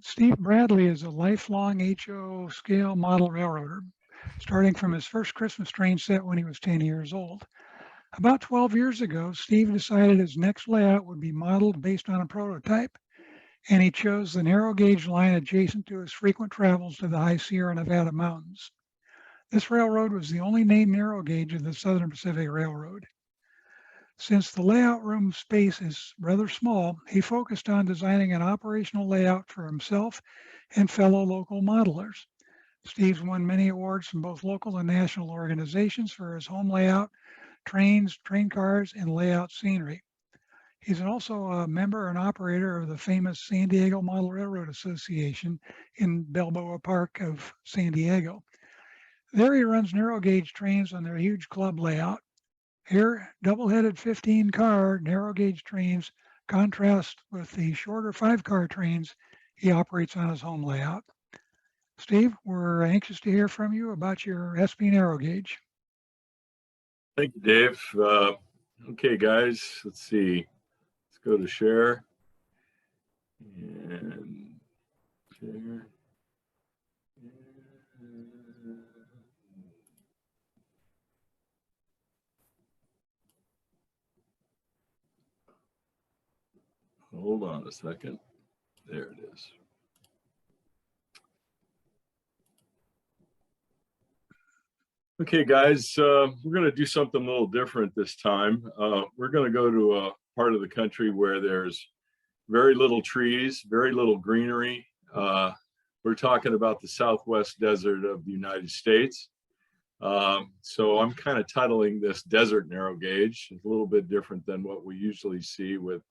Steve Bradley is a lifelong HO scale model railroader, starting from his first Christmas train set when he was 10 years old. About 12 years ago, Steve decided his next layout would be modeled based on a prototype, and he chose the narrow gauge line adjacent to his frequent travels to the High Sierra Nevada mountains. This railroad was the only named narrow gauge of the Southern Pacific Railroad. Since the layout room space is rather small, he focused on designing an operational layout for himself and fellow local modelers. Steve's won many awards from both local and national organizations for his home layout, trains, train cars, and layout scenery. He's also a member and operator of the famous San Diego Model Railroad Association in Balboa Park of San Diego. There he runs narrow gauge trains on their huge club layout. Here, double-headed 15-car narrow gauge trains contrast with the shorter 5-car trains he operates on his home layout. Steve, we're anxious to hear from you about your SP narrow gauge. Thank you, Dave. Okay, guys, let's see. Let's go to share. And share. Hold on a second. There it is. Okay, guys, we're going to do something a little different this time. We're going to go to a part of the country where there's very little trees, very little greenery. We're talking about the Southwest desert of the United States. So I'm kind of titling this Desert Narrow Gauge. It's a little bit different than what we usually see with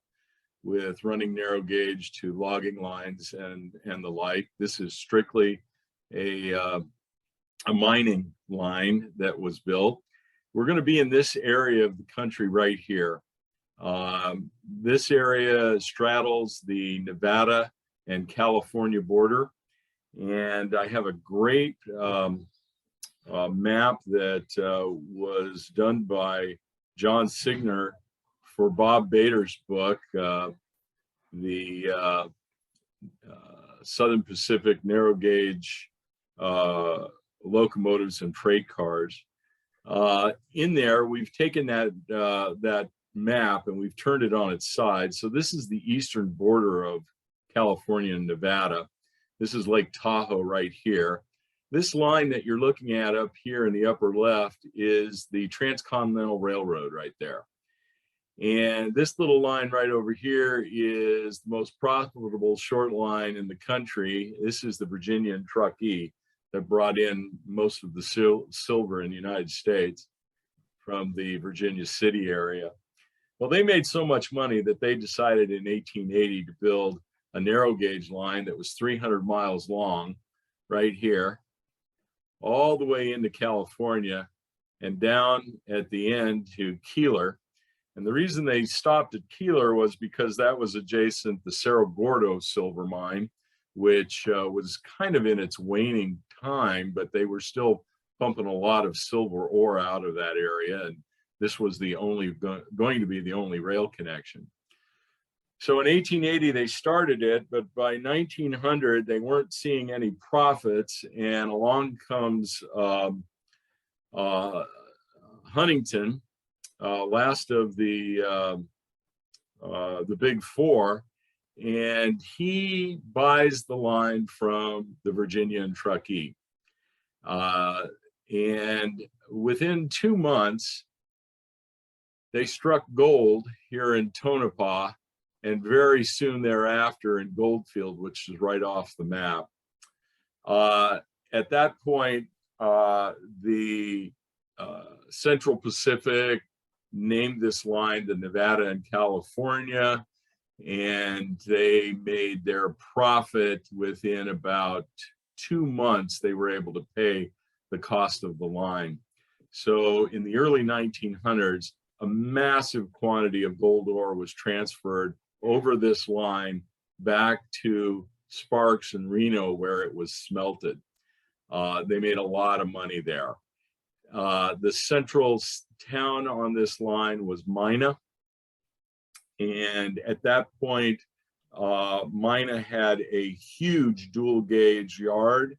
running narrow gauge to logging lines and the like. This is strictly a mining line that was built. We're going to be in this area of the country right here. This area straddles the Nevada and California border. And I have a great map that was done by John Signer for Bob Bader's book, the Southern Pacific Narrow Gauge Locomotives and Freight Cars. In there, we've taken that map and we've turned it on its side. So this is the eastern border of California and Nevada. This is Lake Tahoe right here. This line that you're looking at up here in the upper left is the Transcontinental Railroad right there. And this little line right over here is the most profitable short line in the country. This is the Virginia and Truckee that brought in most of the silver in the United States from the Virginia City area. Well, they made so much money that they decided in 1880 to build a narrow gauge line that was 300 miles long right here, all the way into California and down at the end to Keeler. And the reason they stopped at Keeler was because that was adjacent to the Cerro Gordo silver mine, which was kind of in its waning time, but they were still pumping a lot of silver ore out of that area. And this was the only going to be the only rail connection. So in 1880, they started it, but by 1900, they weren't seeing any profits. And along comes Huntington, last of the big four, and he buys the line from the Virginia and Truckee. And within 2 months, they struck gold here in Tonopah, and very soon thereafter in Goldfield, which is right off the map. At that point, the Central Pacific named this line the Nevada and California, and they made their profit within about 2 months. They were able to pay the cost of the line. So in the early 1900s, a massive quantity of gold ore was transferred over this line back to Sparks and Reno, where it was smelted. They made a lot of money there. The central town on this line was Mina. And at that point, Mina had a huge dual gauge yard,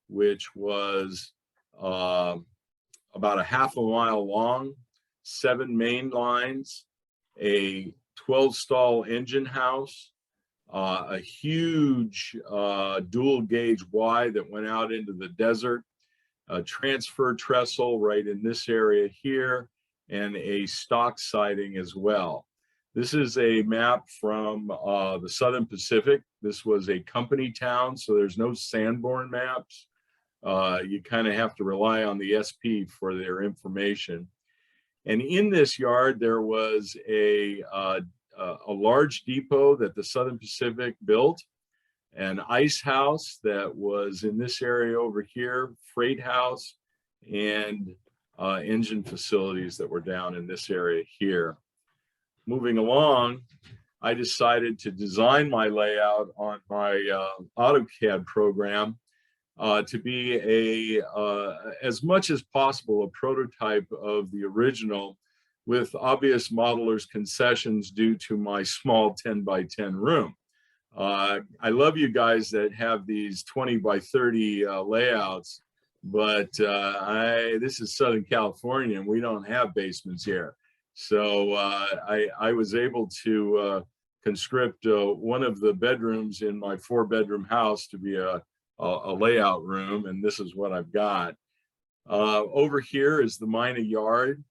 which was about a half a mile long, 7 main lines, a 12-stall engine house, a huge dual gauge Y that went out into the desert, a transfer trestle right in this area here, and a stock siding as well. This is a map from the Southern Pacific. This was a company town, so there's no Sanborn maps. You kind of have to rely on the SP for their information. And in this yard, there was a large depot that the Southern Pacific built, an ice house that was in this area over here, freight house, and engine facilities that were down in this area here. Moving along, I decided to design my layout on my AutoCAD program to be as much as possible, a prototype of the original, with obvious modeler's concessions due to my small 10 by 10 room. I love you guys that have these 20 by 30 layouts, but this is Southern California and we don't have basements here. So I was able to conscript one of the bedrooms in my 4-bedroom house to be a layout room, and this is what I've got. Over here is the Mina yard.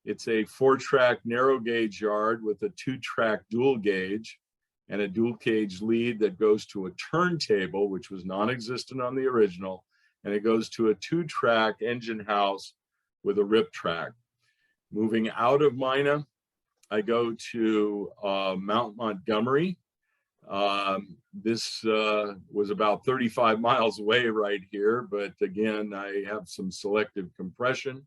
It's a 4-track narrow gauge yard with a 2-track dual gauge and a dual gauge lead that goes to a turntable, which was non-existent on the original, and it goes to a 2-track engine house with a rip track. Moving out of Mina, I go to Mount Montgomery. This was about 35 miles away right here, but again, I have some selective compression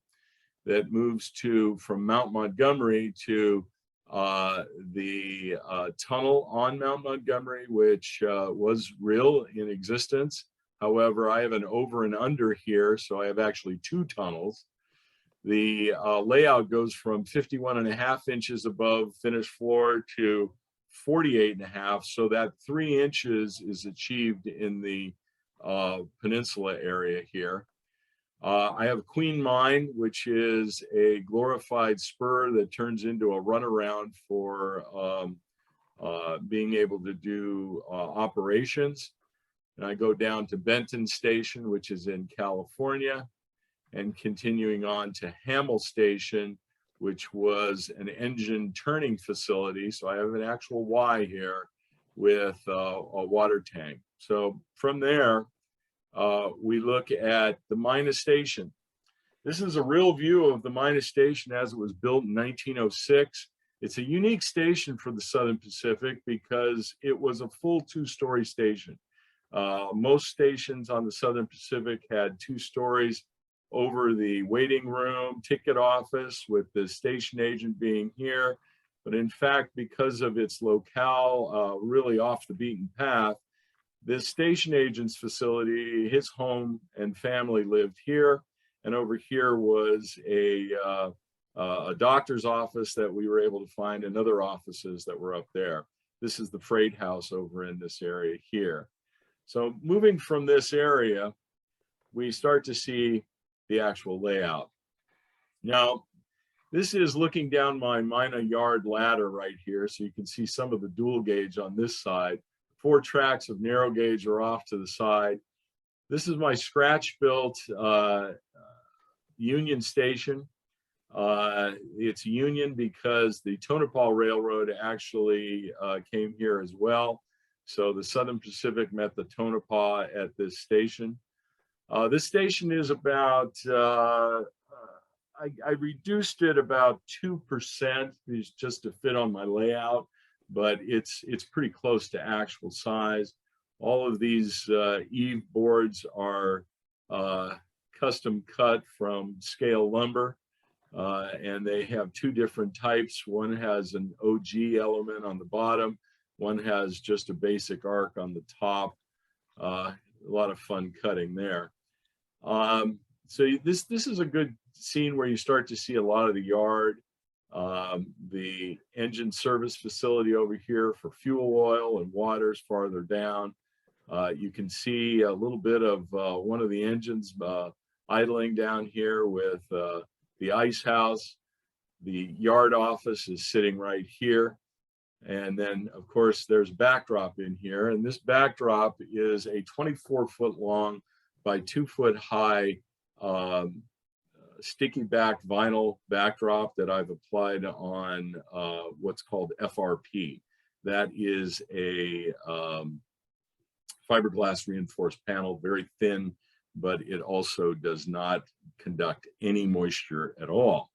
that moves from Mount Montgomery to the tunnel on Mount Montgomery, which was real in existence. However, I have an over and under here, so I have actually 2 tunnels. The layout goes from 51.5 inches above finished floor to 48.5, so that 3 inches is achieved in the peninsula area here. I have Queen Mine, which is a glorified spur that turns into a runaround for being able to do operations. And I go down to Benton Station, which is in California, and continuing on to Hammel Station, which was an engine turning facility. So I have an actual Y here with a water tank. So from there, we look at the Mina Station. This is a real view of the Mina Station as it was built in 1906. It's a unique station for the Southern Pacific because it was a full 2-story station. Most stations on the Southern Pacific had 2 stories over the waiting room, ticket office, with the station agent being here. But in fact, because of its locale, really off the beaten path, this station agent's facility, his home and family lived here. And over here was a doctor's office that we were able to find, and other offices that were up there. This is the freight house over in this area here. So moving from this area, we start to see the actual layout. Now, this is looking down my Mina yard ladder right here, so you can see some of the dual gauge on this side. 4 tracks of narrow gauge are off to the side. This is my scratch-built Union Station. It's Union because the Tonopah Railroad actually came here as well. So the Southern Pacific met the Tonopah at this station. This station is about, I reduced it about 2% just to fit on my layout, but it's pretty close to actual size. All of these eave boards are custom cut from scale lumber, and they have 2 different types. One has an OG element on the bottom. One has just a basic arc on the top. A lot of fun cutting there. So this is a good scene where you start to see a lot of the yard. The engine service facility over here for fuel oil and waters farther down. You can see a little bit of one of the engines idling down here with the ice house. The yard office is sitting right here. And then, of course, there's a backdrop in here. And this backdrop is a 24-foot long by 2-foot high sticky back vinyl backdrop that I've applied on what's called FRP. That is a fiberglass reinforced panel, very thin, but it also does not conduct any moisture at all,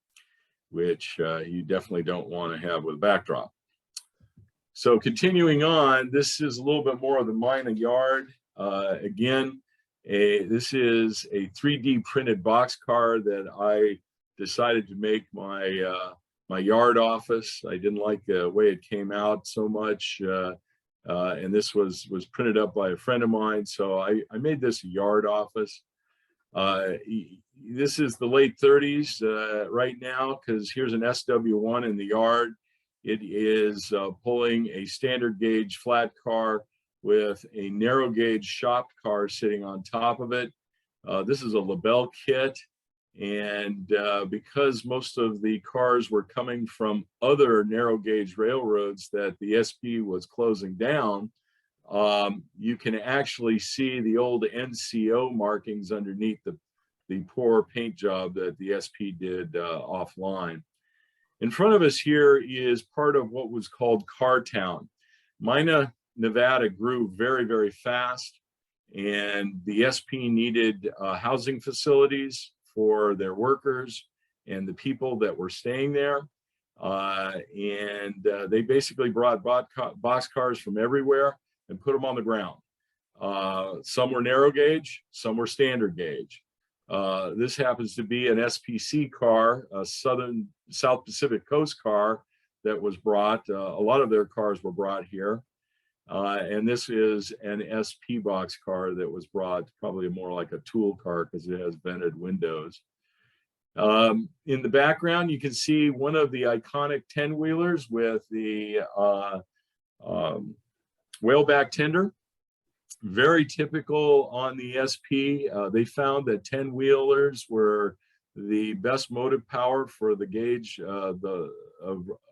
which you definitely don't want to have with a backdrop. So continuing on, this is a little bit more of the Mina yard. Again, this is a 3D printed boxcar that I decided to make my my yard office. I didn't like the way it came out so much, and this was printed up by a friend of mine, so I made this a yard office. This is the late 30s right now, because here's an SW1 in the yard. It is pulling a standard gauge flat car with a narrow gauge shop car sitting on top of it. This is a LaBelle kit, and because most of the cars were coming from other narrow gauge railroads that the SP was closing down, you can actually see the old NCO markings underneath the poor paint job that the SP did offline. In front of us here is part of what was called Car Town. Mina, Nevada grew very, very fast, and the SP needed housing facilities for their workers and the people that were staying there. They basically brought boxcars from everywhere and put them on the ground. Some were narrow gauge, some were standard gauge. This happens to be an SPC car, a South Pacific Coast car that was brought. A lot of their cars were brought here. And this is an SP box car that was brought, probably more like a tool car because it has vented windows. In the background, you can see one of the iconic 10-wheelers with the whaleback tender. Very typical on the SP. They found that 10-wheelers were the best motive power for the gauge of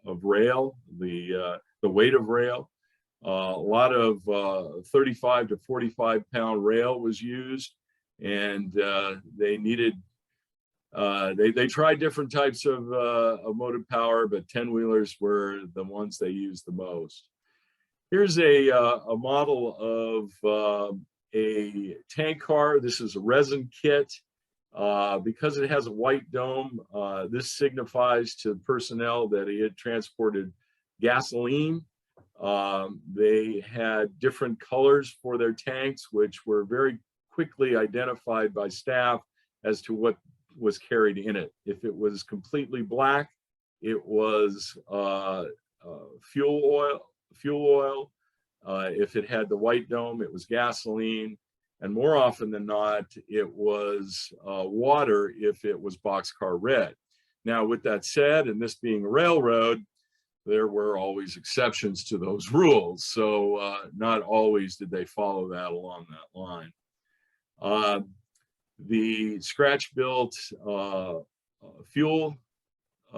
rail, the weight of rail. A lot of 35 to 45 pound rail was used, and they needed. They tried different types of motive power, but 10-wheelers were the ones they used the most. Here's a model of a tank car. This is a resin kit. Because it has a white dome, this signifies to personnel that he had transported gasoline. They had different colors for their tanks, which were very quickly identified by staff as to what was carried in it. If it was completely black, it was fuel oil. If it had the white dome, it was gasoline, and more often than not, it was water if it was boxcar red. Now, with that said, and this being a railroad, there were always exceptions to those rules, so not always did they follow that along that line. The scratch-built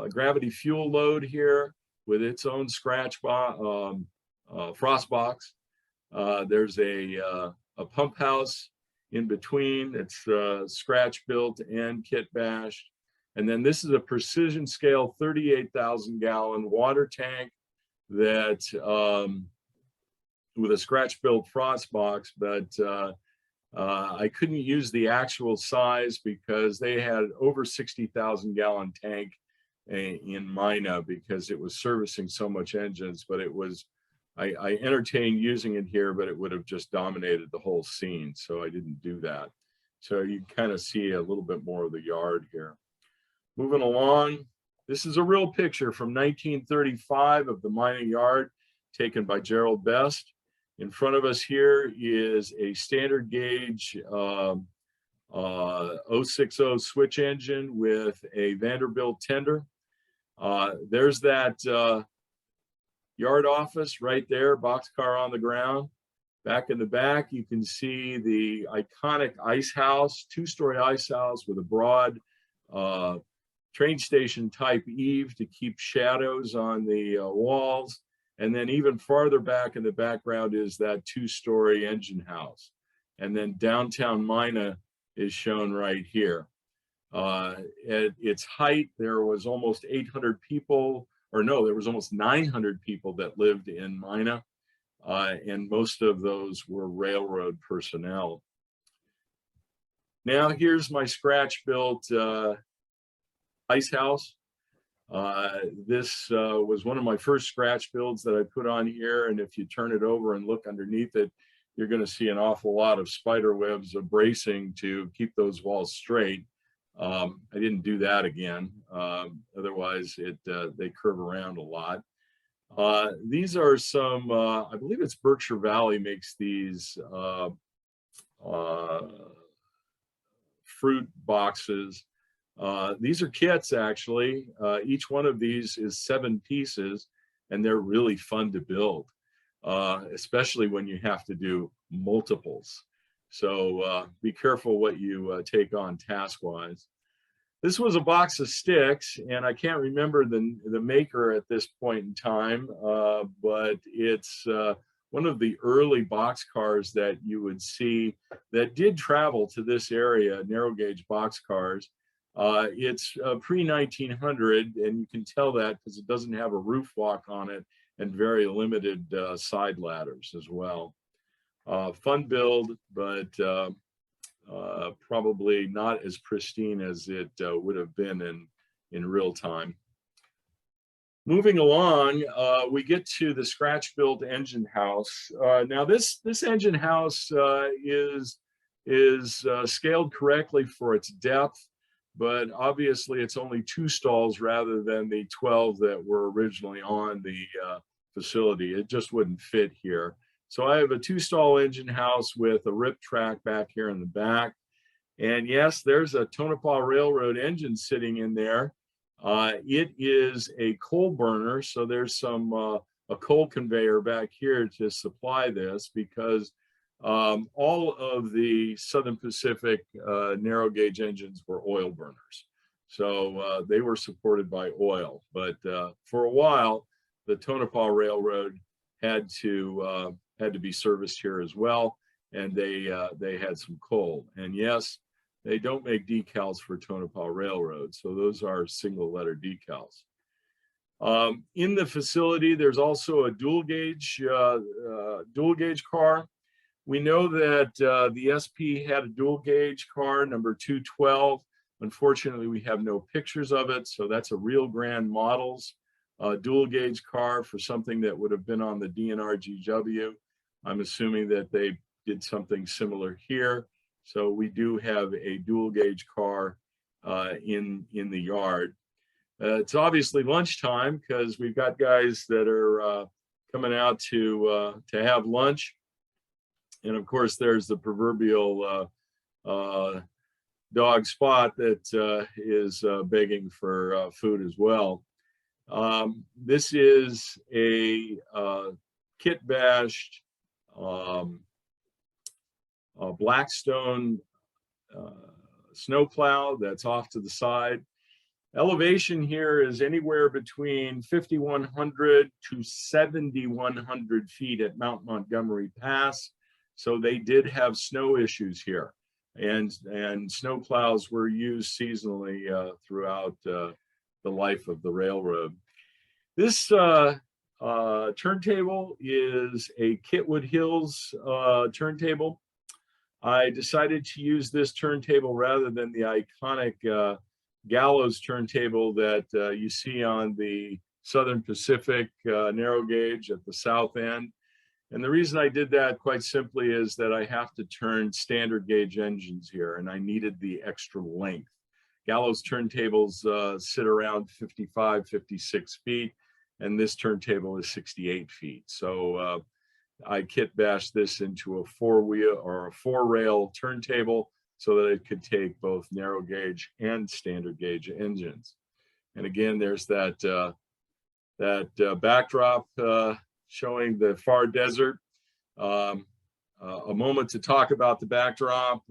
gravity fuel load here with its own frost box. There's a pump house in between. It's scratch built and kit bashed. And then this is a precision scale 38,000 gallon water tank that with a scratch built frost box, but I couldn't use the actual size because they had over 60,000 gallon tank in Mina because it was servicing so much engines, but it was, I entertained using it here, but it would have just dominated the whole scene. So I didn't do that. So you kind of see a little bit more of the yard here. Moving along, this is a real picture from 1935 of the Mina yard taken by Gerald Best. In front of us here is a standard gauge 060 switch engine with a Vanderbilt tender. There's that yard office right there, boxcar on the ground. Back in the back, you can see the iconic ice house, two-story ice house with a broad train station type eave to keep shadows on the walls. And then even farther back in the background is that two-story engine house. And then downtown Mina is shown right here. At its height, there was almost 800 people, or no, there was almost 900 people that lived in Mina. And most of those were railroad personnel. Now here's my scratch-built ice house. This was one of my first scratch builds that I put on here, and if you turn it over and look underneath it, you're going to see an awful lot of spider webs of bracing to keep those walls straight. I didn't do that again. Otherwise, they curve around a lot. These are some, I believe it's Berkshire Valley makes these fruit boxes. These are kits, actually. Each one of these is 7 pieces, and they're really fun to build, especially when you have to do multiples. So be careful what you take on task-wise. This was a box of sticks, and I can't remember the maker at this point in time, but it's one of the early boxcars that you would see that did travel to this area, narrow gauge boxcars. It's pre-1900, and you can tell that because it doesn't have a roof walk on it and very limited side ladders as well. Fun build, but probably not as pristine as it would have been in real time. Moving along, we get to the scratch-built engine house. Now this engine house is scaled correctly for its depth, but obviously it's only 2 stalls rather than the 12 that were originally on the facility. It just wouldn't fit here. So I have a 2-stall engine house with a rip track back here in the back. And yes, there's a Tonopah Railroad engine sitting in there. It is a coal burner, so there's some a coal conveyor back here to supply this, because all of the Southern Pacific narrow gauge engines were oil burners. So they were supported by oil. But for a while, the Tonopah Railroad had to be serviced here as well, and they had some coal. And yes, they don't make decals for Tonopah Railroad, so those are single letter decals. In the facility, there's also a dual gauge car. We know that the SP had a dual gauge car, number 212. Unfortunately, we have no pictures of it, so that's a Real Grand Models dual gauge car for something that would have been on the DNR GW. I'm assuming that they did something similar here. So we do have a dual gauge car in the yard. It's obviously lunchtime because we've got guys that are coming out to have lunch. And of course, there's the proverbial dog Spot that is begging for food as well. This is a kit-bashed Blackstone snowplow that's off to the side. Elevation here is anywhere between 5,100 to 7,100 feet at Mount Montgomery Pass. So they did have snow issues here, and snowplows were used seasonally throughout the life of the railroad. This turntable is a Kitwood Hills turntable. I decided to use this turntable rather than the iconic gallows turntable that you see on the Southern Pacific narrow gauge at the south end. And the reason I did that, quite simply, is that I have to turn standard gauge engines here, and I needed the extra length. Gallows turntables sit around 55, 56 feet, and this turntable is 68 feet. So I kit bashed this into a 4-wheel or a 4-rail turntable so that it could take both narrow gauge and standard gauge engines. And again, there's that backdrop showing the far desert. A moment to talk about the backdrop.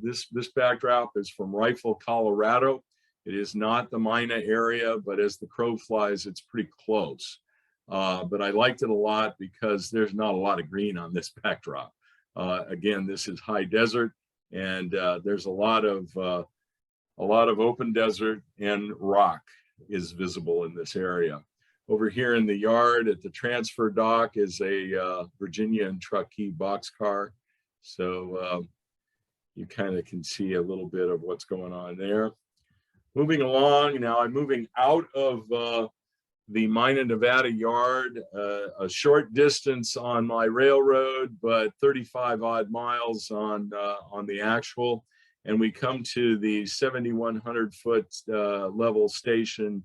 This backdrop is from Rifle, Colorado. It is not the Mina area, but as the crow flies, it's pretty close. But I liked it a lot because there's not a lot of green on this backdrop. Again, this is high desert, and there's a lot of open desert, and rock is visible in this area. Over here in the yard at the transfer dock is a Virginia and Truckee boxcar. So you kind of can see a little bit of what's going on there. Moving along, now I'm moving out of the Mina, Nevada yard, a short distance on my railroad, but 35 odd miles on the actual. And we come to the 7,100 foot level station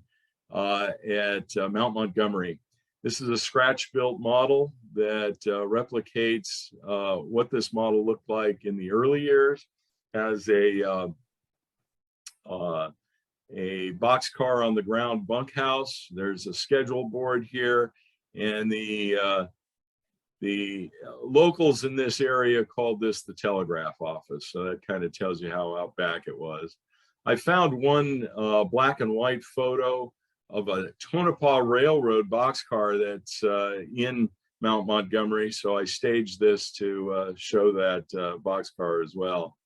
at Mount Montgomery. This is a scratch built model that replicates what this model looked like in the early years. Has a boxcar on the ground bunkhouse. There's a schedule board here, and the locals in this area called this the telegraph office. So that kind of tells you how out back it was. I found one black and white photo of a Tonopah Railroad boxcar that's in Mount Montgomery. So I staged this to show that boxcar as well.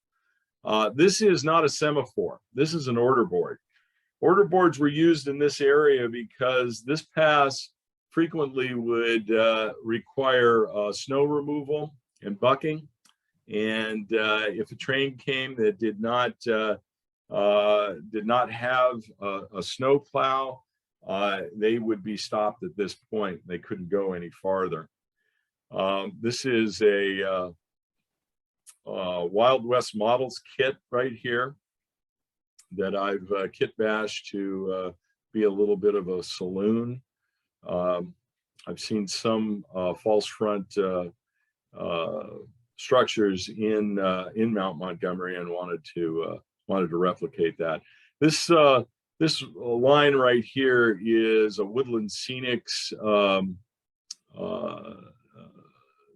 This is not a semaphore. This is an order board. Order boards were used in this area because this pass frequently would require snow removal and bucking. And if a train came that did not have a snow plow, they would be stopped at this point. They couldn't go any farther. This is a Wild West Models kit right here that I've kit bashed to be a little bit of a saloon. I've seen some false front structures in Mount Montgomery and wanted to replicate that. This line right here is a Woodland Scenics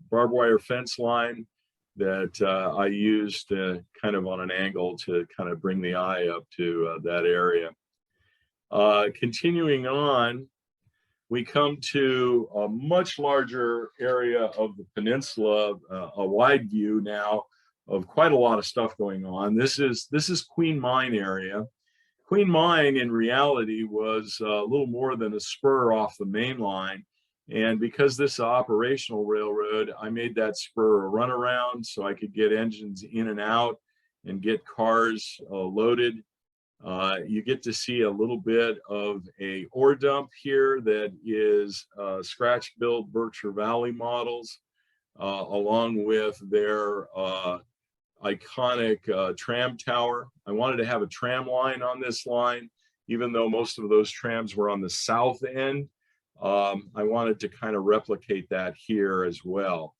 barbed wire fence line that I used kind of on an angle to kind of bring the eye up to that area. Continuing on, we come to a much larger area of the peninsula, a wide view now of quite a lot of stuff going on. This is Queen Mine area. Queen Mine in reality was a little more than a spur off the main line. And because this is an operational railroad, I made that spur a runaround so I could get engines in and out and get cars loaded. You get to see a little bit of a ore dump here that is scratch-built Berkshire Valley models, along with their iconic tram tower. I wanted to have a tram line on this line, even though most of those trams were on the south end. I wanted to kind of replicate that here as well.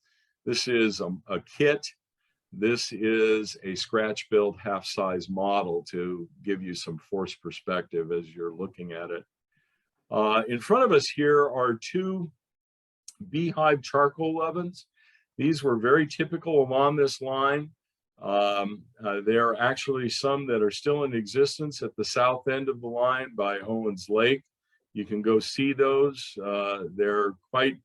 This is a kit. This is a scratch-built half-size model to give you some force perspective as you're looking at it. In front of us here are two beehive charcoal ovens. These were very typical along this line. There are actually some that are still in existence at the south end of the line by Owens Lake. You can go see those. They're quite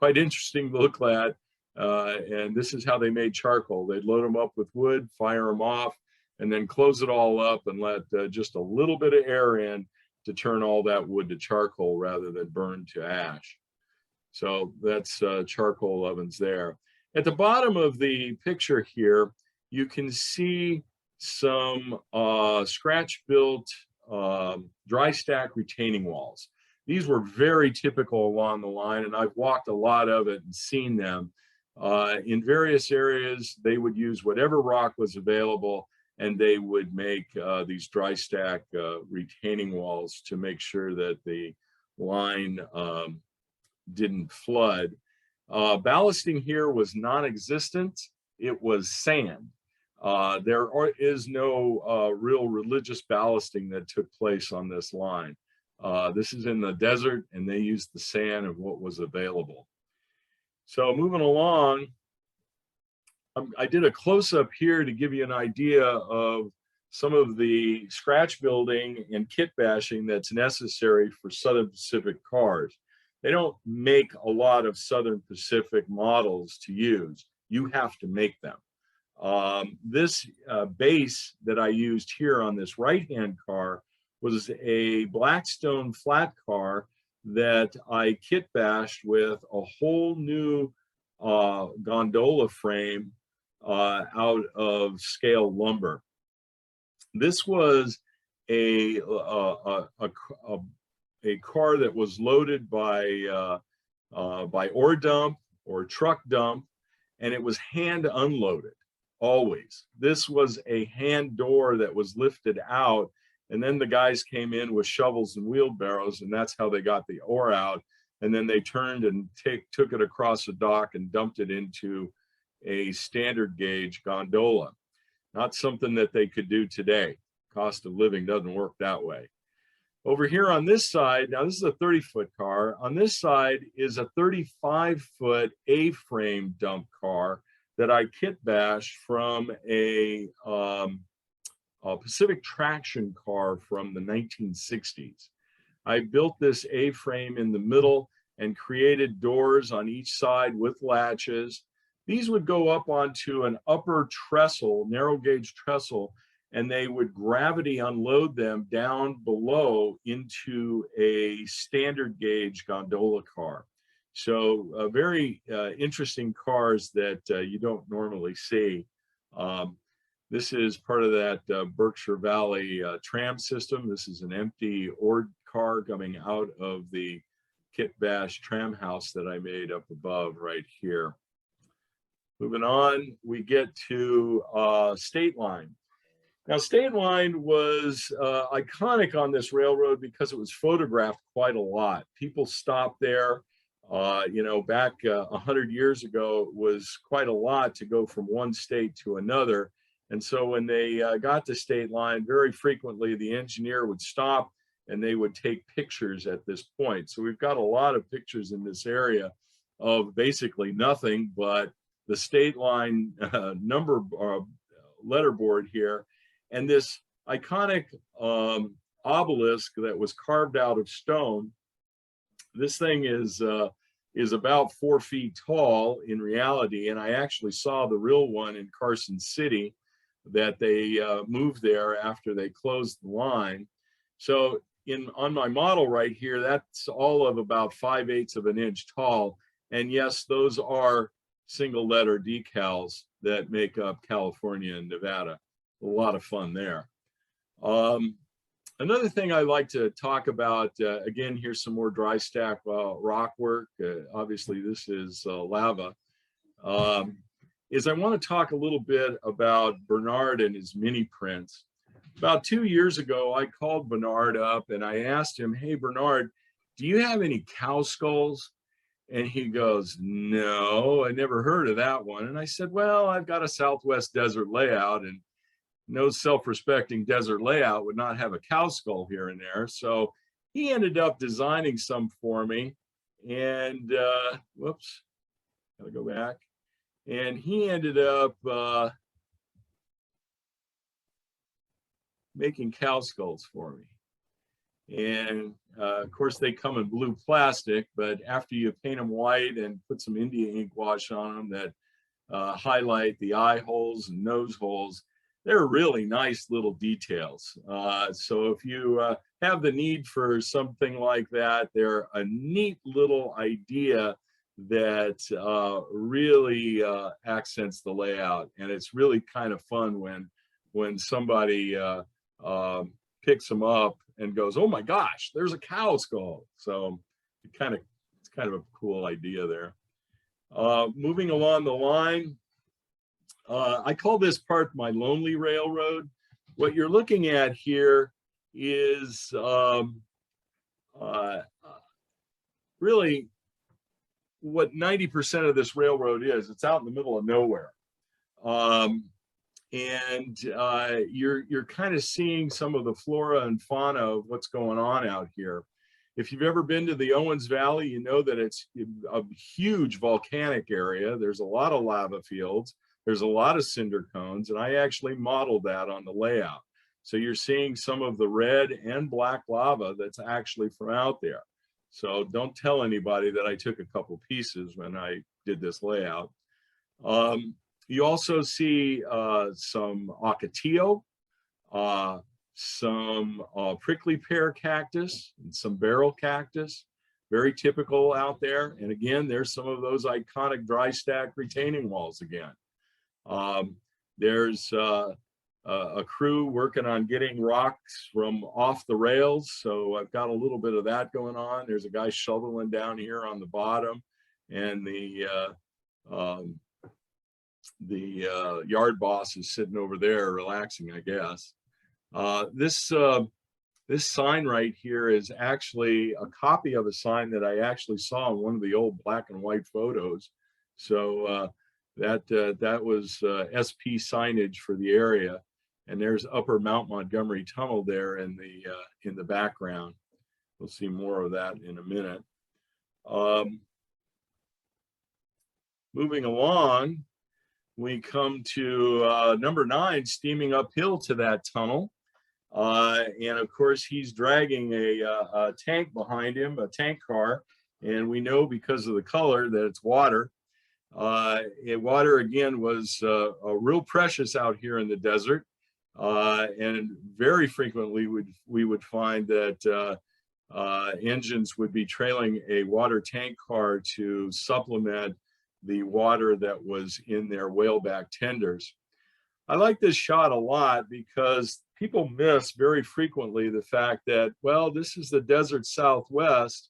interesting to look at. And this is how they made charcoal. They'd load them up with wood, fire them off, and then close it all up and let just a little bit of air in to turn all that wood to charcoal rather than burn to ash. So that's charcoal ovens there. At the bottom of the picture here, you can see some scratch-built dry stack retaining walls. These were very typical along the line, and I've walked a lot of it and seen them. In various areas, they would use whatever rock was available, and they would make these dry stack retaining walls to make sure that the line didn't flood. Ballasting here was non-existent. It was sand. There is no real religious ballasting that took place on this line. This is in the desert, and they used the sand of what was available. So moving along, I did a close-up here to give you an idea of some of the scratch building and kit bashing that's necessary for Southern Pacific cars. They don't make a lot of Southern Pacific models to use. You have to make them. This base that I used here on this right-hand car was a Blackstone flat car that I kit bashed with a whole new gondola frame out of scale lumber. This was a car that was loaded by ore dump or truck dump, and it was hand unloaded always. This was a hand door that was lifted out, and then the guys came in with shovels and wheelbarrows, and that's how they got the ore out. And then they turned and took it across the dock and dumped it into a standard gauge gondola. Not something that they could do today. Cost of living doesn't work that way. Over here on this side, now this is a 30-foot car. On this side is a 35-foot A-frame dump car that I kit bashed from a Pacific Traction car from the 1960s. I built this A-frame in the middle and created doors on each side with latches. These would go up onto an upper trestle, narrow gauge trestle, and they would gravity unload them down below into a standard gauge gondola car. So very interesting cars that you don't normally see. This is part of that Berkshire Valley tram system. This is an empty ore car coming out of the Kitbash tram house that I made up above right here. Moving on, we get to State Line. Now, State Line was iconic on this railroad because it was photographed quite a lot. People stopped there. You know, back 100 years ago, it was quite a lot to go from one state to another. And so when they got to State Line, very frequently the engineer would stop and they would take pictures at this point. So we've got a lot of pictures in this area of basically nothing but the State Line number letterboard here, and this iconic obelisk that was carved out of stone. This thing is about 4 feet tall in reality, and I actually saw the real one in Carson City that they moved there after they closed the line. So on my model right here, that's all of about 5/8 of an inch tall. And yes, those are single letter decals that make up California and Nevada. A lot of fun there. Another thing I like to talk about, again, here's some more dry stack rock work. Obviously, this is lava. Is I want to talk a little bit about Bernard and his mini prints. About 2 years ago, I called Bernard up and I asked him, "Hey, Bernard, do you have any cow skulls?" And he goes, "No, I never heard of that one." And I said, "Well, I've got a Southwest desert layout, and no self-respecting desert layout would not have a cow skull here and there." So he ended up designing some for me. And whoops, gotta go back. And he ended up making cow skulls for me. And of course, they come in blue plastic, but after you paint them white and put some India ink wash on them that highlight the eye holes and nose holes, they're really nice little details. So if you have the need for something like that, they're a neat little idea that really accents the layout. And it's really kind of fun when somebody picks them up and goes, "Oh my gosh, there's a cow skull." So it's kind of a cool idea there. Moving along the line, I call this part my lonely railroad. What you're looking at here is really what 90% of this railroad is. It's out in the middle of nowhere. And you're kind of seeing some of the flora and fauna of what's going on out here. If you've ever been to the Owens Valley, you know that it's a huge volcanic area. There's a lot of lava fields. There's a lot of cinder cones, and I actually modeled that on the layout. So you're seeing some of the red and black lava that's actually from out there. So don't tell anybody that I took a couple pieces when I did this layout. You also see some ocotillo, some prickly pear cactus, and some barrel cactus, very typical out there. And again, there's some of those iconic dry stack retaining walls again. There's a crew working on getting rocks from off the rails. So I've got a little bit of that going on. There's a guy shoveling down here on the bottom, and the yard boss is sitting over there relaxing, I guess. This sign right here is actually a copy of a sign that I actually saw in one of the old black and white photos. So that was SP signage for the area. And there's Upper Mount Montgomery Tunnel there in the background. We'll see more of that in a minute. Moving along, we come to number 9, steaming uphill to that tunnel. And of course, he's dragging a tank behind him, a tank car. And we know because of the color that it's water. Water, again, was real precious out here in the desert. And very frequently we would find that engines would be trailing a water tank car to supplement the water that was in their whaleback tenders. I like this shot a lot because people miss very frequently the fact that, well, this is the desert Southwest,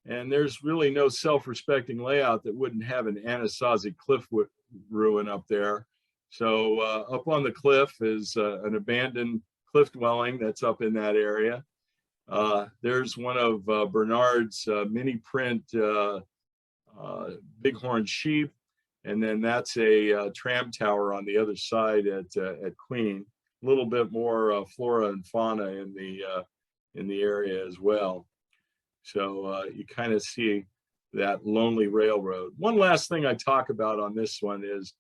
and there's really no self-respecting layout that wouldn't have an Anasazi cliff ruin up there. So up on the cliff is an abandoned cliff dwelling that's up in that area. There's one of Bernard's mini print bighorn sheep, and then that's a tram tower on the other side at Queen. A little bit more flora and fauna in the area as well. So you kind of see that lonely railroad. One last thing I talk about on this one is,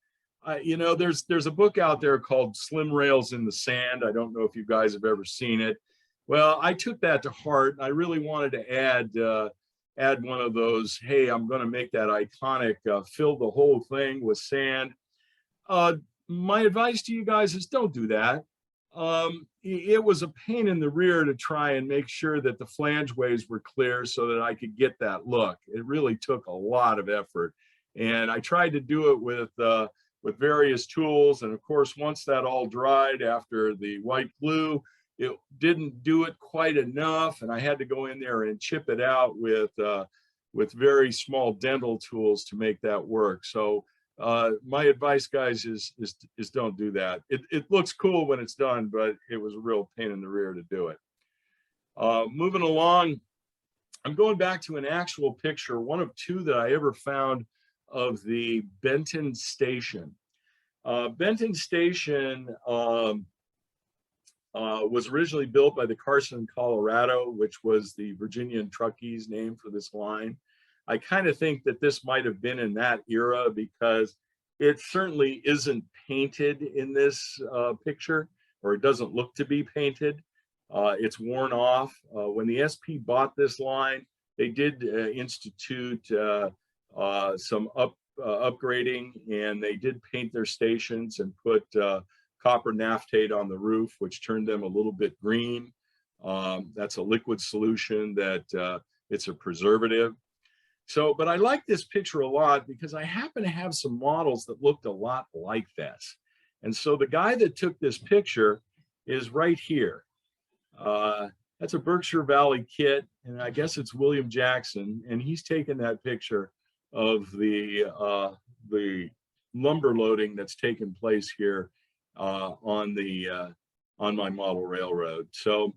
you know, there's a book out there called Slim Rails in the Sand. I don't know if you guys have ever seen it. Well, I took that to heart, and I really wanted to add one of those, hey, I'm going to make that iconic, fill the whole thing with sand. My advice to you guys is don't do that. It was a pain in the rear to try and make sure that the flangeways were clear so that I could get that look. It really took a lot of effort. And I tried to do it with various tools. And of course, once that all dried after the white glue, it didn't do it quite enough. And I had to go in there and chip it out with very small dental tools to make that work. So my advice, guys, is don't do that. It looks cool when it's done, but it was a real pain in the rear to do it. Moving along, I'm going back to an actual picture, one of 2 that I ever found of the Benton Station. Benton Station was originally built by the Carson, Colorado, which was the Virginian truckies' name for this line. I kind of think that this might have been in that era because it certainly isn't painted in this picture, or it doesn't look to be painted. It's worn off. When the SP bought this line, they did institute some upgrading, and they did paint their stations and put copper naphtate on the roof, which turned them a little bit green. That's a liquid solution that it's a preservative. So, but I like this picture a lot because I happen to have some models that looked a lot like this. And so the guy that took this picture is right here. That's a Berkshire Valley Kit, and I guess it's William Jackson, and he's taken that picture of the lumber loading that's taken place here on my model railroad. So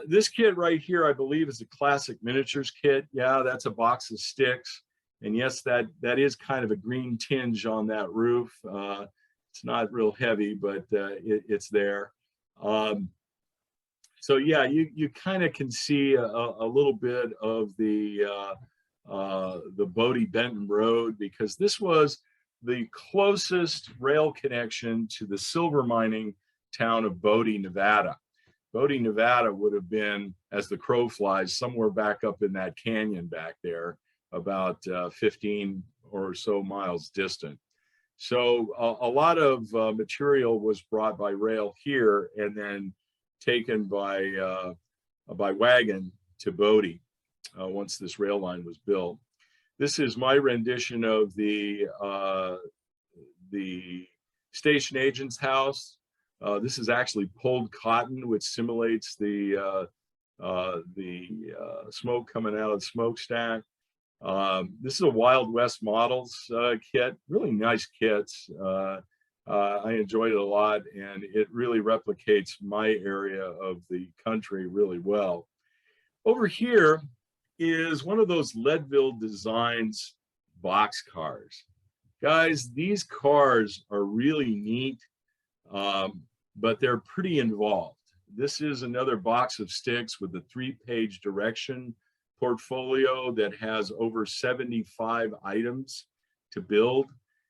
this kit right here, I believe, is a classic miniatures kit. Yeah, that's a box of sticks, and yes, that is kind of a green tinge on that roof. It's not real heavy, but it's there. So yeah, you kind of can see a little bit of the Bodie Benton Road, because this was the closest rail connection to the silver mining town of Bodie, Nevada. Bodie, Nevada would have been, as the crow flies, somewhere back up in that canyon back there, about 15 or so miles distant. So a lot of material was brought by rail here and then taken by wagon to Bodie once this rail line was built. This is my rendition of the station agent's house. This is actually pulled cotton, which simulates the smoke coming out of the smokestack. This is a Wild West Models kit, really nice kits. I enjoyed it a lot, and it really replicates my area of the country really well. Over here is one of those Leadville Designs box cars. Guys, these cars are really neat, but they're pretty involved. This is another box of sticks with a 3-page direction portfolio that has over 75 items to build.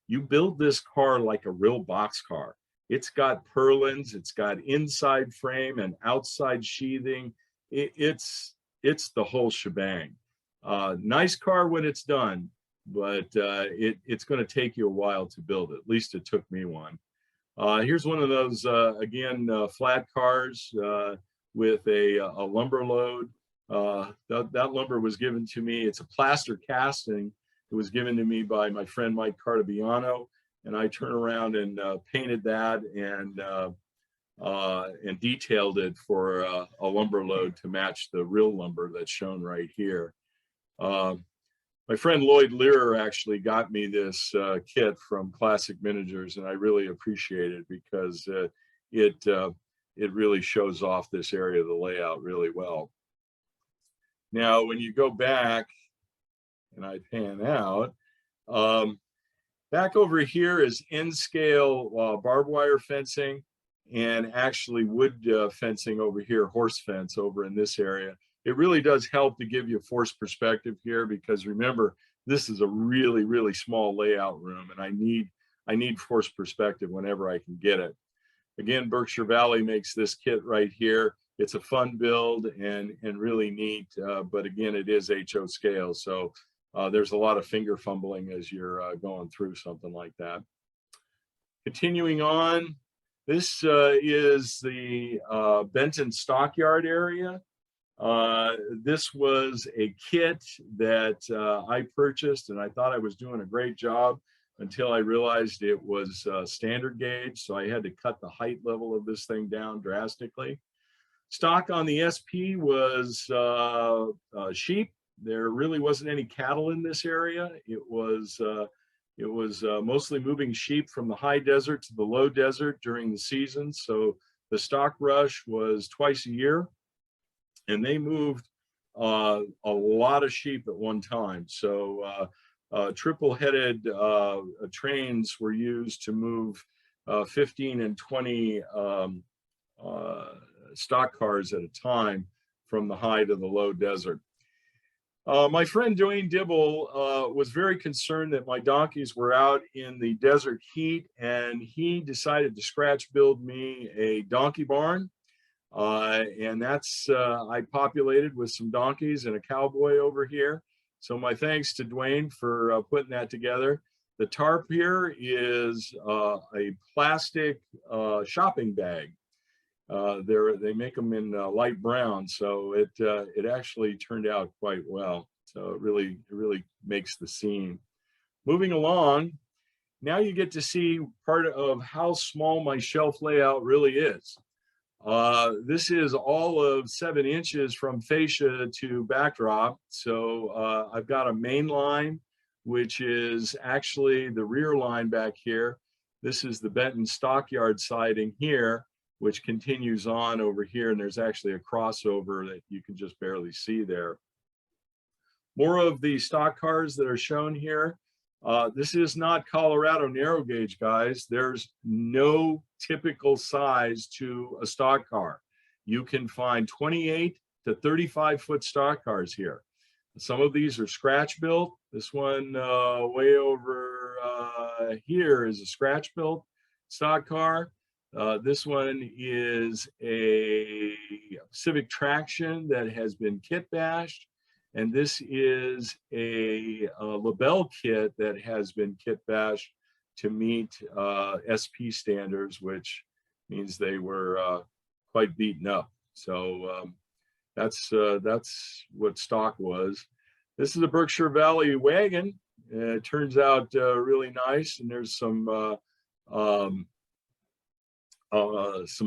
You build this car like a real box car. It's got purlins, it's got inside frame and outside sheathing. It's the whole shebang. Nice car when it's done, but it's going to take you a while to build it. At least it took me one. Here's one of those, again, flat cars with a lumber load. That lumber was given to me. It's a plaster casting. It was given to me by my friend Mike Cartabiano, and I turned around and painted that and detailed it for a lumber load to match the real lumber that's shown right here. My friend Lloyd Lear actually got me this kit from Classic Miniatures, and I really appreciate it because it really shows off this area of the layout really well. Now, when you go back, and I pan out, back over here is N-scale barbed wire fencing, and actually wood fencing over here, horse fence over in this area. It really does help to give you a forced perspective here, because remember, this is a really, really small layout room, and I need forced perspective whenever I can get it. Again, Berkshire Valley makes this kit right here. It's a fun build and really neat, but again, it is HO scale, so there's a lot of finger fumbling as you're going through something like that. Continuing on, this is the Benton Stockyard area. This was a kit that I purchased, and I thought I was doing a great job until I realized it was standard gauge, so I had to cut the height level of this thing down drastically. Stock on the SP was sheep. There really wasn't any cattle in this area. It was mostly moving sheep from the high desert to the low desert during the season. So the stock rush was twice a year, and they moved a lot of sheep at one time. So triple-headed trains were used to move 15 and 20 stock cars at a time from the high to the low desert. My friend Dwayne Dibble was very concerned that my donkeys were out in the desert heat, and he decided to scratch build me a donkey barn. And that's, I populated with some donkeys and a cowboy over here. So my thanks to Dwayne for putting that together. The tarp here is a plastic shopping bag. They make them in light brown, so it actually turned out quite well. So it really makes the scene. Moving along, now you get to see part of how small my shelf layout really is. This is all of 7 inches from fascia to backdrop. So I've got a main line, which is actually the rear line back here. This is the Benton Stockyard siding here, which continues on over here, and there's actually a crossover that you can just barely see there. More of the stock cars that are shown here. This is not Colorado narrow gauge, guys. There's no typical size to a stock car. you can find 28 to 35-foot stock cars here. Some of these are scratch built. This one way over here is a scratch built stock car. This one is a Civic Traction that has been kit bashed. And this is a LaBelle kit that has been kit bashed to meet SP standards, which means they were quite beaten up. So that's what stock was. This is a Berkshire Valley wagon. It turns out really nice, and there's some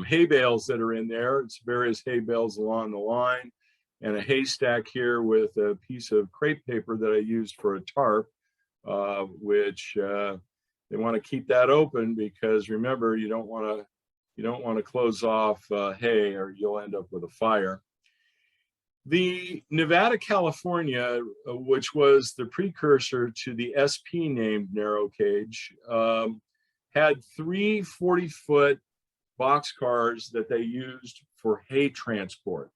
hay bales that are in there. It's various hay bales along the line, and a haystack here with a piece of crepe paper that I used for a tarp, which they want to keep that open because remember, you don't want to close off hay or you'll end up with a fire. The Nevada, California, which was the precursor to the SP named narrow cage, had 3 40-foot boxcars that they used for hay transport.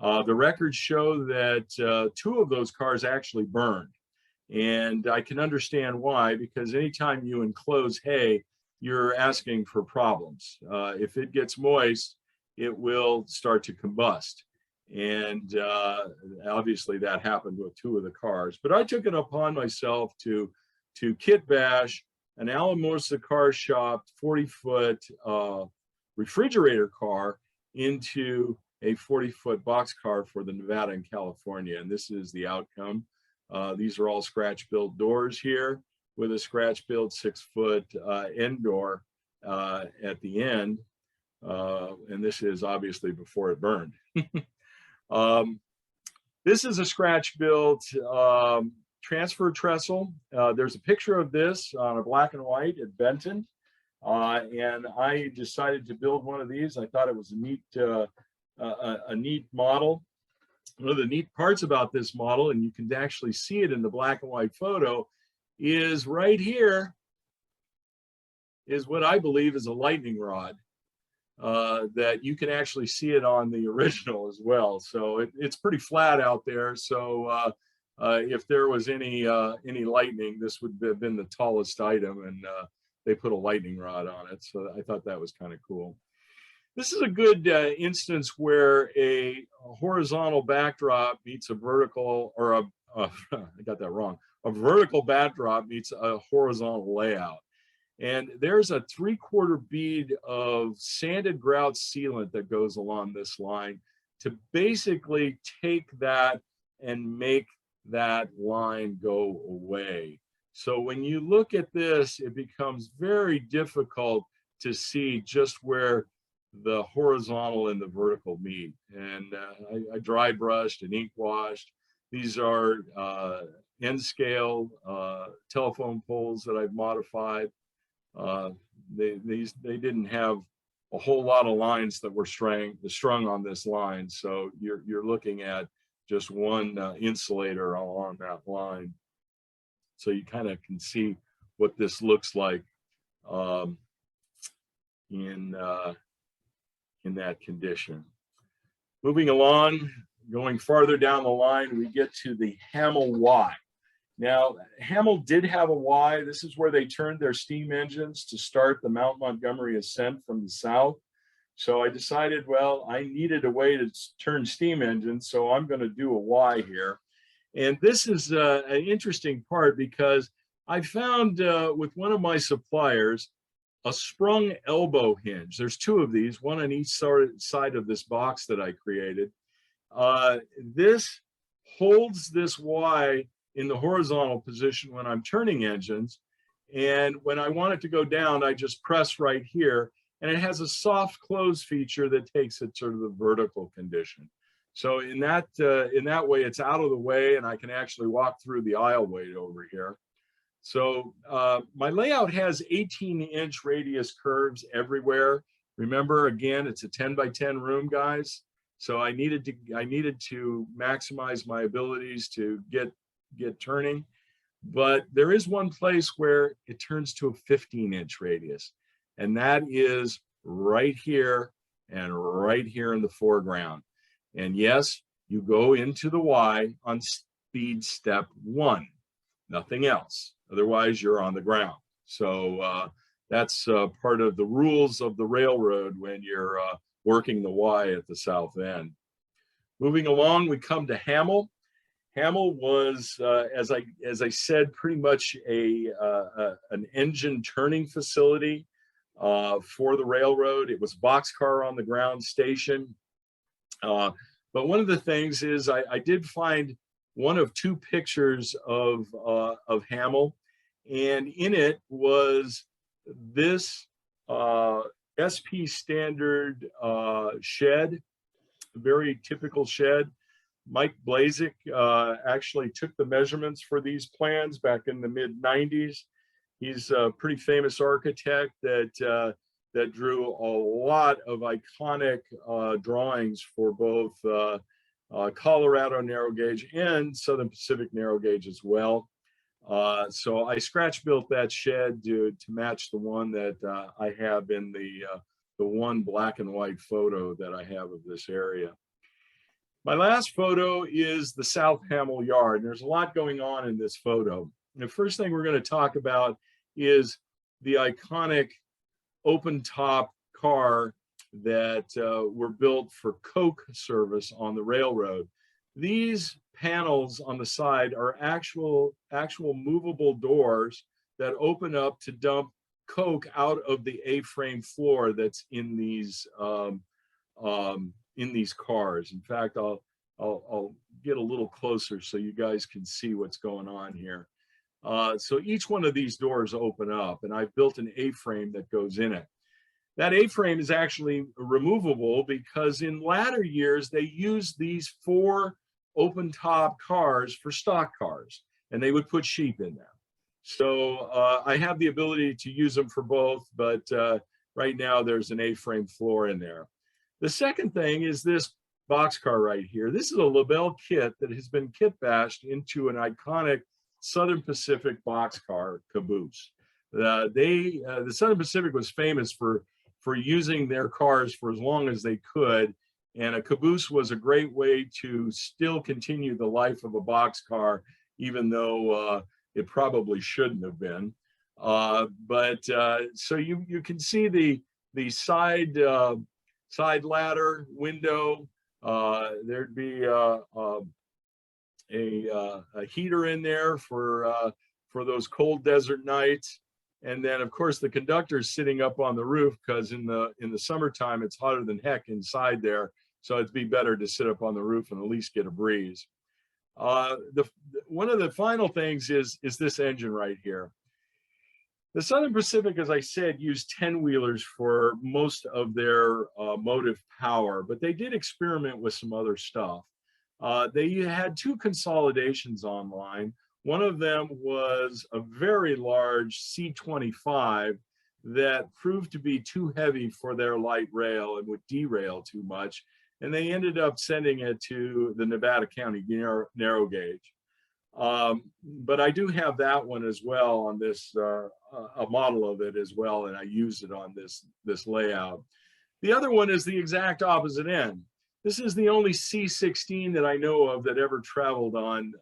The records show that 2 of those cars actually burned. And I can understand why, because anytime you enclose hay, you're asking for problems. If it gets moist, it will start to combust. And obviously that happened with 2 of the cars. But I took it upon myself to kit bash an Alamosa car shop 40-foot refrigerator car into a 40-foot box car for the Nevada and California. And this is the outcome. These are all scratch built doors here with a scratch built 6-foot end door at the end. And this is obviously before it burned. This is a scratch built transfer trestle. There's a picture of this on a black and white at Benton. And I decided to build one of these. I thought it was a neat model. One of the neat parts about this model, and you can actually see it in the black and white photo, is right here is what I believe is a lightning rod. That you can actually see it on the original as well. So it's pretty flat out there. So if there was any lightning, this would have been the tallest item, and they put a lightning rod on it. So I thought that was kind of cool. This is a good instance where a horizontal backdrop meets a vertical, or I got that wrong. A vertical backdrop meets a horizontal layout. And there's a 3/4 bead of sanded grout sealant that goes along this line to basically take that and make that line go away. So when you look at this, it becomes very difficult to see just where the horizontal and the vertical meet. And I dry brushed and ink washed. These are end scale telephone poles that I've modified. They didn't have a whole lot of lines that were strung on this line, so you're looking at just one insulator along that line. So you kind of can see what this looks like in that condition. Moving along, going farther down the line, we get to the Hammel Y. Now, Hammel did have a Y. This is where they turned their steam engines to start the Mount Montgomery ascent from the south. So I decided, well, I needed a way to turn steam engines, so I'm going to do a Y here. And this is an interesting part because I found with one of my suppliers a sprung elbow hinge. There's 2 of these, one on each side of this box that I created. This holds this Y in the horizontal position when I'm turning engines. And when I want it to go down, I just press right here. And it has a soft close feature that takes it sort of the vertical condition. So in that way, it's out of the way and I can actually walk through the aisleway over here. So my layout has 18-inch radius curves everywhere. Remember, again, it's a 10 by 10 room, guys. So I needed to maximize my abilities to get turning, but there is one place where it turns to a 15-inch radius, and that is right here. and right here in the foreground. And yes, you go into the Y on speed step 1, nothing else. Otherwise, you're on the ground. So that's part of the rules of the railroad when you're working the Y at the south end. Moving along, we come to Hammel. Hammel was, as I said, pretty much an engine turning facility for the railroad. It was a boxcar on the ground station. But one of the things is I did find one of 2 pictures of Hammel, and in it was this SP standard shed, a very typical shed. Mike Blazik actually took the measurements for these plans back in the mid-90s. He's a pretty famous architect that drew a lot of iconic drawings for both Colorado narrow gauge and Southern Pacific narrow gauge as well. So I scratch built that shed to match the one that I have in the one black and white photo that I have of this area. My last photo is the South Hammel Yard. And there's a lot going on in this photo. And the first thing we're going to talk about is the iconic open top car that were built for coke service on the railroad. These panels on the side are actual movable doors that open up to dump coke out of the A-frame floor that's in these cars. In fact, I'll get a little closer so you guys can see what's going on here. So each one of these doors open up, and I've built an A-frame that goes in it. That A-frame is actually removable because in latter years, they used these 4 open top cars for stock cars, and they would put sheep in them. So I have the ability to use them for both, but right now there's an A-frame floor in there. The second thing is this boxcar right here. This is a LaBelle kit that has been kit-bashed into an iconic Southern Pacific boxcar caboose. The Southern Pacific was famous for using their cars for as long as they could, and a caboose was a great way to still continue the life of a boxcar, even though it probably shouldn't have been. So you can see the side ladder window. There'd be a heater in there for those cold desert nights. And then, of course, the conductor's sitting up on the roof because in the summertime, it's hotter than heck inside there. So it'd be better to sit up on the roof and at least get a breeze. One of the final things is this engine right here. The Southern Pacific, as I said, used 10-wheelers for most of their motive power, but they did experiment with some other stuff. They had 2 consolidations online. One of them was a very large C-25 that proved to be too heavy for their light rail and would derail too much. And they ended up sending it to the Nevada County narrow gauge. But I do have that one as well on this, a model of it as well, and I use it on this layout. The other one is the exact opposite end. This is the only C-16 that I know of that ever traveled on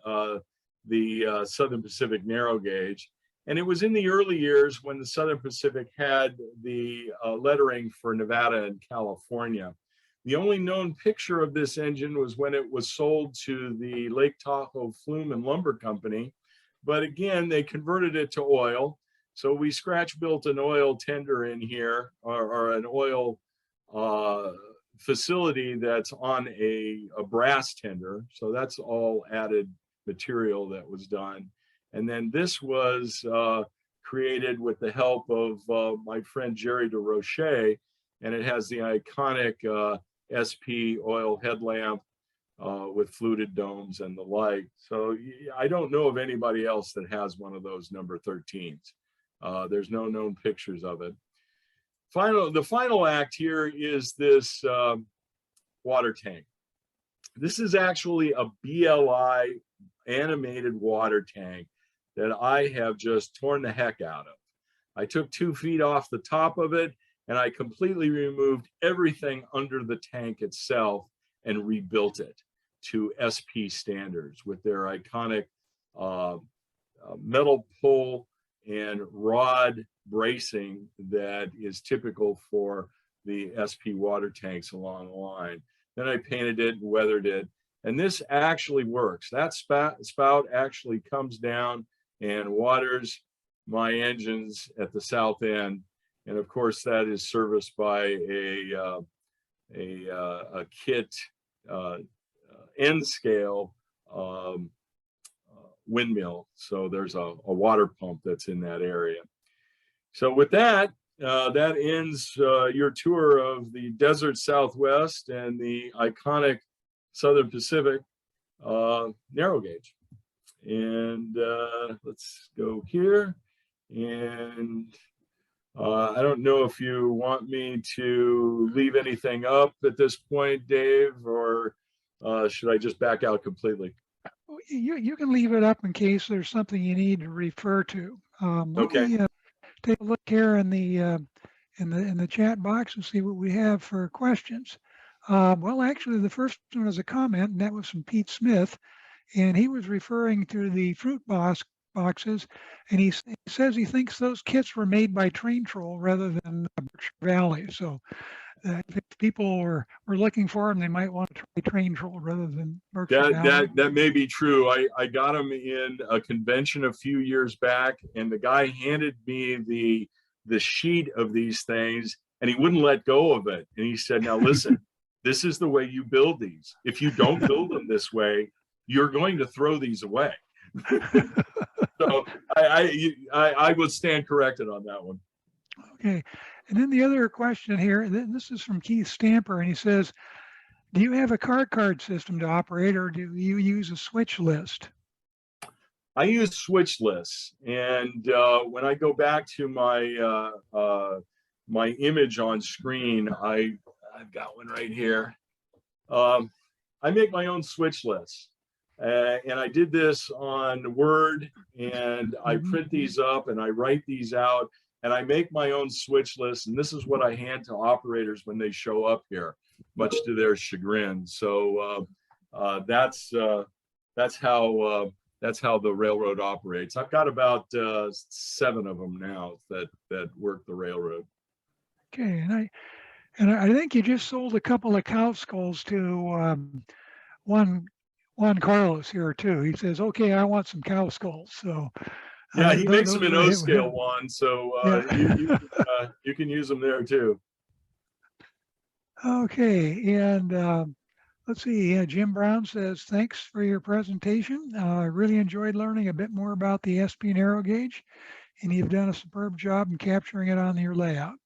the Southern Pacific narrow gauge. And it was in the early years when the Southern Pacific had the lettering for Nevada and California. The only known picture of this engine was when it was sold to the Lake Tahoe Flume and Lumber Company. But again, they converted it to oil. So we scratch built an oil tender in here, or an oil facility that's on a brass tender. So that's all added material that was done. And then this was created with the help of my friend Jerry DeRoche, and it has the iconic SP oil headlamp with fluted domes and the like. So I don't know of anybody else that has one of those number 13s. There's no known pictures of it. The final act here is this water tank. This is actually a BLI animated water tank that I have just torn the heck out of. I took 2 feet off the top of it, and I completely removed everything under the tank itself and rebuilt it to SP standards with their iconic metal pull and rod bracing that is typical for the SP water tanks along the line. Then I painted it and weathered it, and this actually works. That spout actually comes down and waters my engines at the south end, and of course that is serviced by a Kit end scale windmill. So there's a water pump that's in that area. So with that, that ends your tour of the desert Southwest and the iconic Southern Pacific narrow gauge. And let's go here. And I don't know if you want me to leave anything up at this point, Dave, or should I just back out completely? You can leave it up in case there's something you need to refer to. Okay. Let me take a look here in the chat box and see what we have for questions. Well, actually, the first one is a comment, and that was from Pete Smith, and he was referring to the fruit boxes, and he says he thinks those kits were made by Train Troll rather than Berkshire Valley. So if people were looking for them, they might want to try Train Troll rather than Berkshire Valley. That may be true. I got them in a convention a few years back, and the guy handed me the sheet of these things, and he wouldn't let go of it. And he said, "Now listen, this is the way you build these. If you don't build them this way, you're going to throw these away." So I would stand corrected on that one. Okay. And then the other question here, this is from Keith Stamper, and he says, do you have a card system to operate, or do you use a switch list? I use switch lists, and when I go back to my my image on screen, I've got one right here. I make my own switch lists. And I did this on Word, and I print these up and I write these out, and I make my own switch lists. And this is what I hand to operators when they show up here, much to their chagrin. So that's how the railroad operates. I've got about 7 of them now that work the railroad. Okay, and I think you just sold a couple of cow skulls to Juan Carlos here too. He says, "Okay, I want some cow skulls." So yeah, he makes them in O scale, Juan. So yeah. you can use them there too. Okay, and let's see. Yeah, Jim Brown says, "Thanks for your presentation. I really enjoyed learning a bit more about the SP narrow gauge, and you've done a superb job in capturing it on your layout."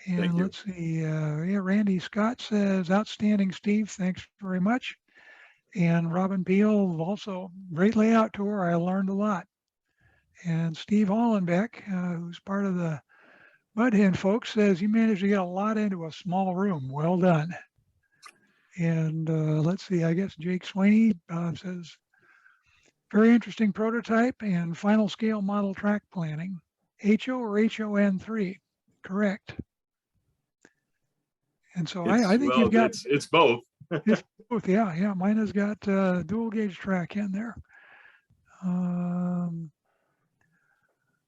And let's see. Yeah, Randy Scott says, "Outstanding, Steve. Thanks very much." And Robin Peel, also great layout tour. I learned a lot. And Steve Hollenbeck, who's part of the Mud Hen folks, says, you managed to get a lot into a small room. Well done. And let's see, I guess Jake Sweeney says, very interesting prototype and final scale model track planning. HO or HON3, correct. And so I think you've got... It's both. It's both, yeah. Mine has got dual gauge track in there. And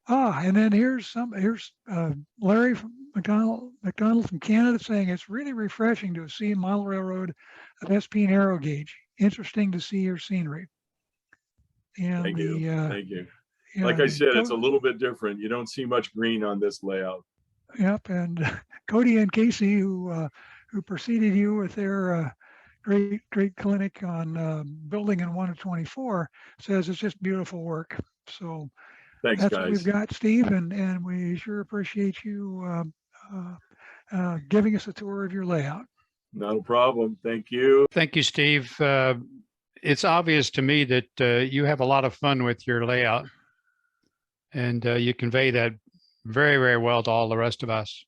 then here's Larry from McDonald from Canada saying it's really refreshing to see model railroad of SP narrow gauge. Interesting to see your scenery. And Thank you. Yeah, like I said, it's a little bit different. You don't see much green on this layout. Yep, and Cody and Casey, who preceded you with their great clinic on building in 1 of 24, says it's just beautiful work. So thanks, that's guys. What we've got, Steve, and we sure appreciate you giving us a tour of your layout. Not a problem. Thank you. Thank you, Steve. It's obvious to me that you have a lot of fun with your layout, and you convey that very, very well to all the rest of us.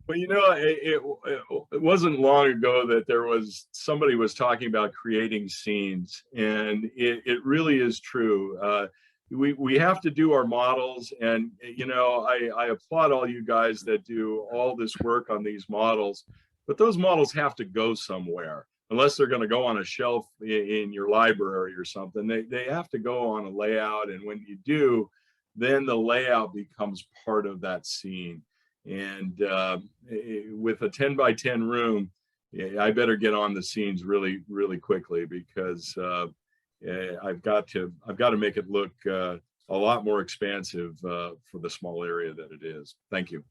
Well, you know, it wasn't long ago that somebody was talking about creating scenes, and it really is true. we have to do our models, and you know, I applaud all you guys that do all this work on these models, but those models have to go somewhere. Unless they're going to go on a shelf in your library or something, they have to go on a layout. And when you do, then the layout becomes part of that scene. And with a 10 by 10 room, I better get on the scenes really, really quickly, because I've got to make it look a lot more expansive for the small area that it is. Thank you.